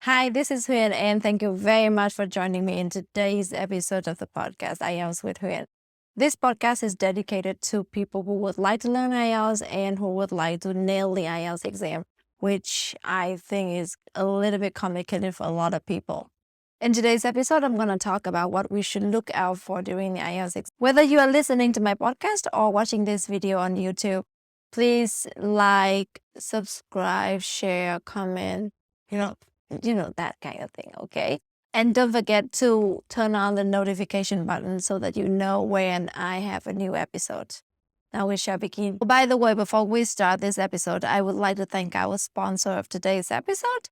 Hi, this is Huyen, and thank you very much for joining me in today's episode of the podcast IELTS with Huyen. This podcast is dedicated to people who would like to learn IELTS and who would like to nail the IELTS exam, which I think is a little bit complicated for a lot of people. In today's episode, I'm going to talk about what we should look out for during the IELTS exam. Whether you are listening to my podcast or watching this video on YouTube, please like, subscribe, share, comment, that kind of thing, okay? And don't forget to turn on the notification button so that you know when I have a new episode. Now we shall begin. By the way, before we start this episode, I would like to thank our sponsor of today's episode,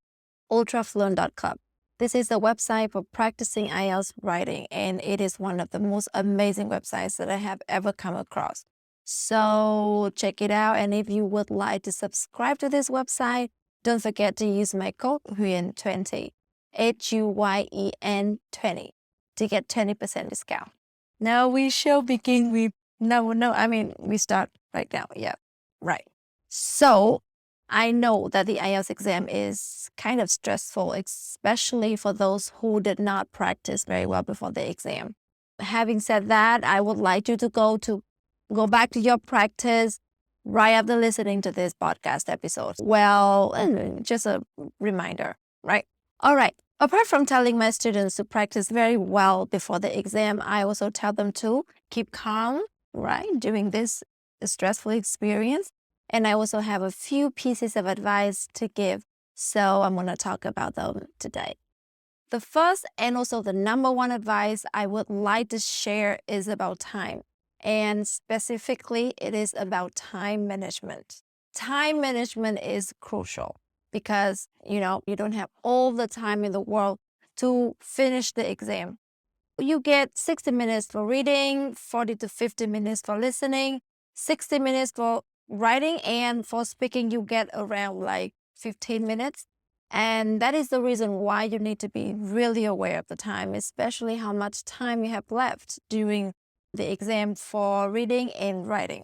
Ultrafluent Club. This is a website for practicing IELTS writing, and it is one of the most amazing websites that I have ever come across. So check it out, and if you would like to subscribe to this website, don't forget to use my code Huyen20, Huyen 20, to get 20% discount. Now we shall begin with, we start right now. Yeah, right. So I know that the IELTS exam is kind of stressful, especially for those who did not practice very well before the exam. Having said that, I would like you to go back to your practice right after listening to this podcast episode. Well, just a reminder, right? All right. Apart from telling my students to practice very well before the exam, I also tell them to keep calm, right, during this stressful experience. And I also have a few pieces of advice to give. So I'm going to talk about them today. The first and also the number one advice I would like to share is about time. And specifically, it is about time management. Time management is crucial because, you don't have all the time in the world to finish the exam. You get 60 minutes for reading, 40 to 50 minutes for listening, 60 minutes for writing, and for speaking, you get around like 15 minutes. And that is the reason why you need to be really aware of the time, especially how much time you have left during the exam for reading and writing.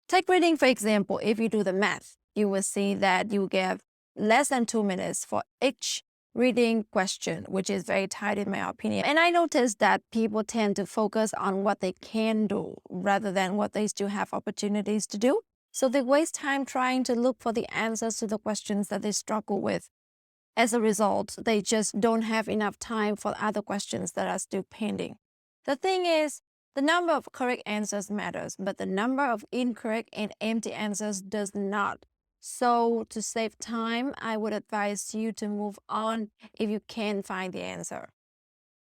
Take reading, for example. If you do the math, you will see that you get less than 2 minutes for each reading question, which is very tight in my opinion. And I noticed that people tend to focus on what they can do rather than what they still have opportunities to do. So they waste time trying to look for the answers to the questions that they struggle with. As a result, they just don't have enough time for other questions that are still pending. The thing is, the number of correct answers matters, but the number of incorrect and empty answers does not. So to save time, I would advise you to move on if you can find the answer.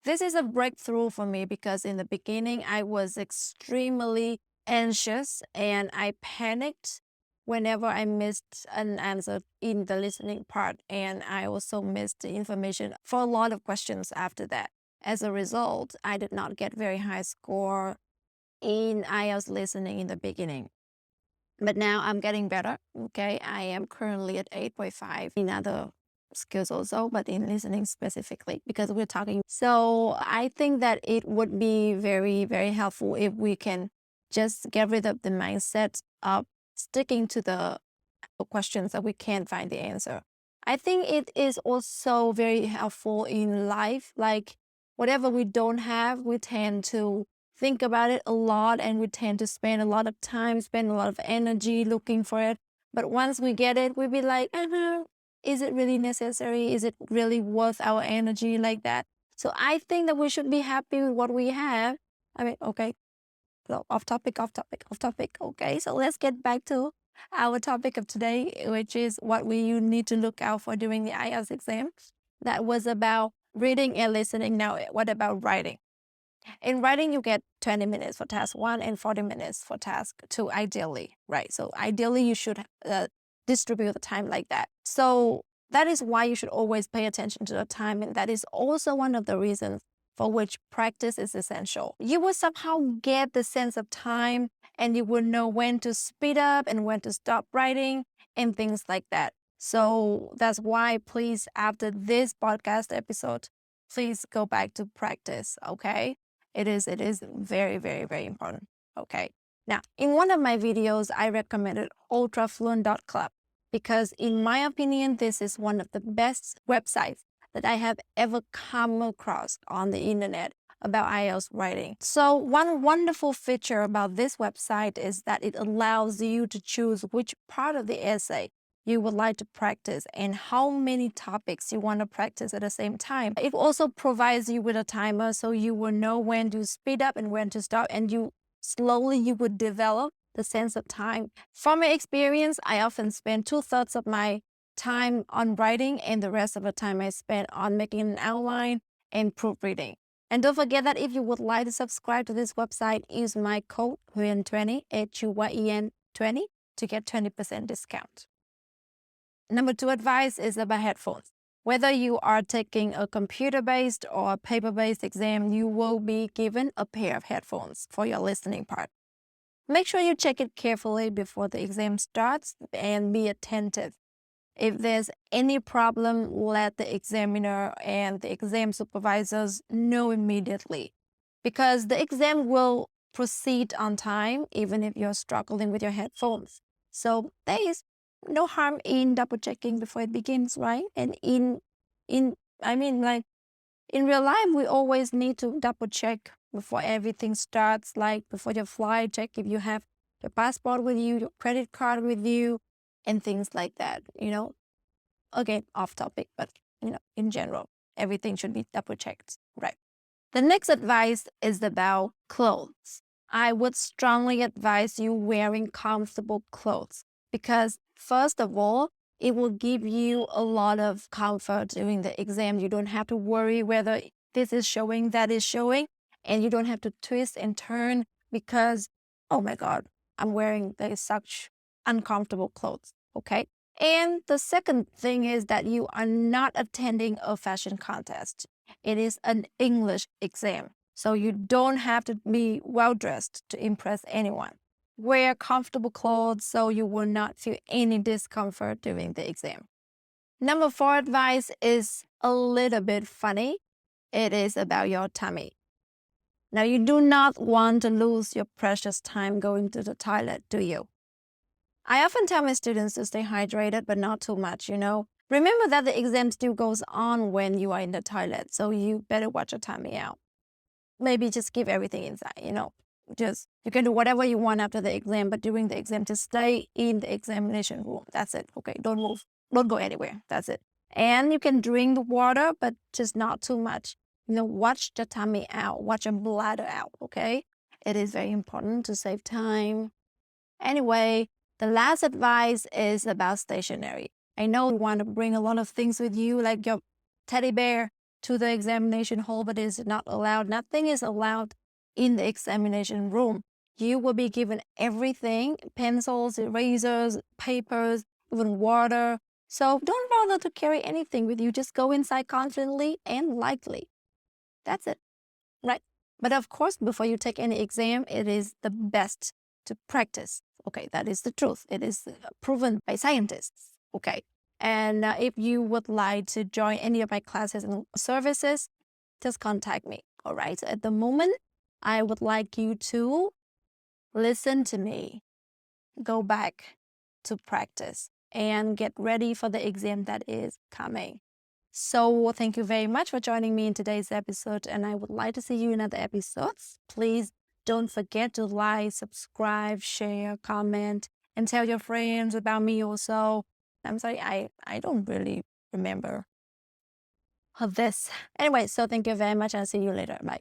This is a breakthrough for me because in the beginning, I was extremely anxious and I panicked whenever I missed an answer in the listening part, and I also missed the information for a lot of questions after that. As a result, I did not get very high score in IELTS listening in the beginning. But now I'm getting better, okay? I am currently at 8.5 in other skills also, but in listening specifically because we're talking. So I think that it would be very, very helpful if we can just get rid of the mindset of sticking to the questions that we can't find the answer. I think it is also very helpful in life. Like whatever we don't have, we tend to think about it a lot and we tend to spend a lot of time, spend a lot of energy looking for it. But once we get it, we'll be like, is it really necessary? Is it really worth our energy like that? So I think that we should be happy with what we have. Okay. So off topic. Okay, so let's get back to our topic of today, which is what you need to look out for during the IELTS exam. That was about reading and listening. Now, what about writing? In writing, you get 20 minutes for task 1 and 40 minutes for task 2, ideally, right? So ideally, you should distribute the time like that. So that is why you should always pay attention to the time, and that is also one of the reasons for which practice is essential. You will somehow get the sense of time, and you will know when to speed up and when to stop writing and things like that. So that's why, please, after this podcast episode, please go back to practice, okay? It is very, very, very important, okay? Now, in one of my videos, I recommended Ultrafluent Club because in my opinion, this is one of the best websites that I have ever come across on the internet about IELTS writing. So one wonderful feature about this website is that it allows you to choose which part of the essay you would like to practice and how many topics you want to practice at the same time. It also provides you with a timer so you will know when to speed up and when to stop, and you would develop the sense of time. From my experience, I often spend 2/3 of my time on writing and the rest of the time I spend on making an outline and proofreading. And don't forget that if you would like to subscribe to this website, use my code Huyen20, HUYEN20 to get 20% discount. Number 2 advice is about headphones. Whether you are taking a computer-based or a paper-based exam, you will be given a pair of headphones for your listening part. Make sure you check it carefully before the exam starts and be attentive. If there's any problem, let the examiner and the exam supervisors know immediately, because the exam will proceed on time even if you're struggling with your headphones. So there is no harm in double checking before it begins, right? And in real life, we always need to double check before everything starts, like before your flight, check if you have your passport with you, your credit card with you, and things like that, Again, off topic, but, in general, everything should be double checked, right? The next advice is about clothes. I would strongly advise you wearing comfortable clothes because, first of all, it will give you a lot of comfort during the exam. You don't have to worry whether this is showing, that is showing, and you don't have to twist and turn because, oh my God, I'm wearing such uncomfortable clothes, okay? And the second thing is that you are not attending a fashion contest. It is an English exam, so you don't have to be well-dressed to impress anyone. Wear comfortable clothes so you will not feel any discomfort during the exam. Number 4 advice is a little bit funny. It is about your tummy. Now, you do not want to lose your precious time going to the toilet, do you? I often tell my students to stay hydrated, but not too much, Remember that the exam still goes on when you are in the toilet, so you better watch your tummy out. Maybe just keep everything inside, Just, you can do whatever you want after the exam, but during the exam, just stay in the examination room. That's it, okay? Don't move. Don't go anywhere. That's it. And you can drink the water, but just not too much. Watch the tummy out. Watch your bladder out, okay? It is very important to save time. Anyway, the last advice is about stationery. I know you want to bring a lot of things with you, like your teddy bear, to the examination hall, but it is not allowed. Nothing is allowed in the examination room. You will be given everything: pencils, erasers, papers, even water. So don't bother to carry anything with you. Just go inside confidently and lightly. That's it, right? But of course, before you take any exam, it is the best to practice. Okay, that is the truth. It is proven by scientists. Okay. And if you would like to join any of my classes and services, just contact me. All right. So at the moment, I would like you to listen to me, go back to practice, and get ready for the exam that is coming. So thank you very much for joining me in today's episode, and I would like to see you in other episodes. Please don't forget to like, subscribe, share, comment, and tell your friends about me also. I'm sorry, I don't really remember this. Anyway, so thank you very much. I'll see you later. Bye.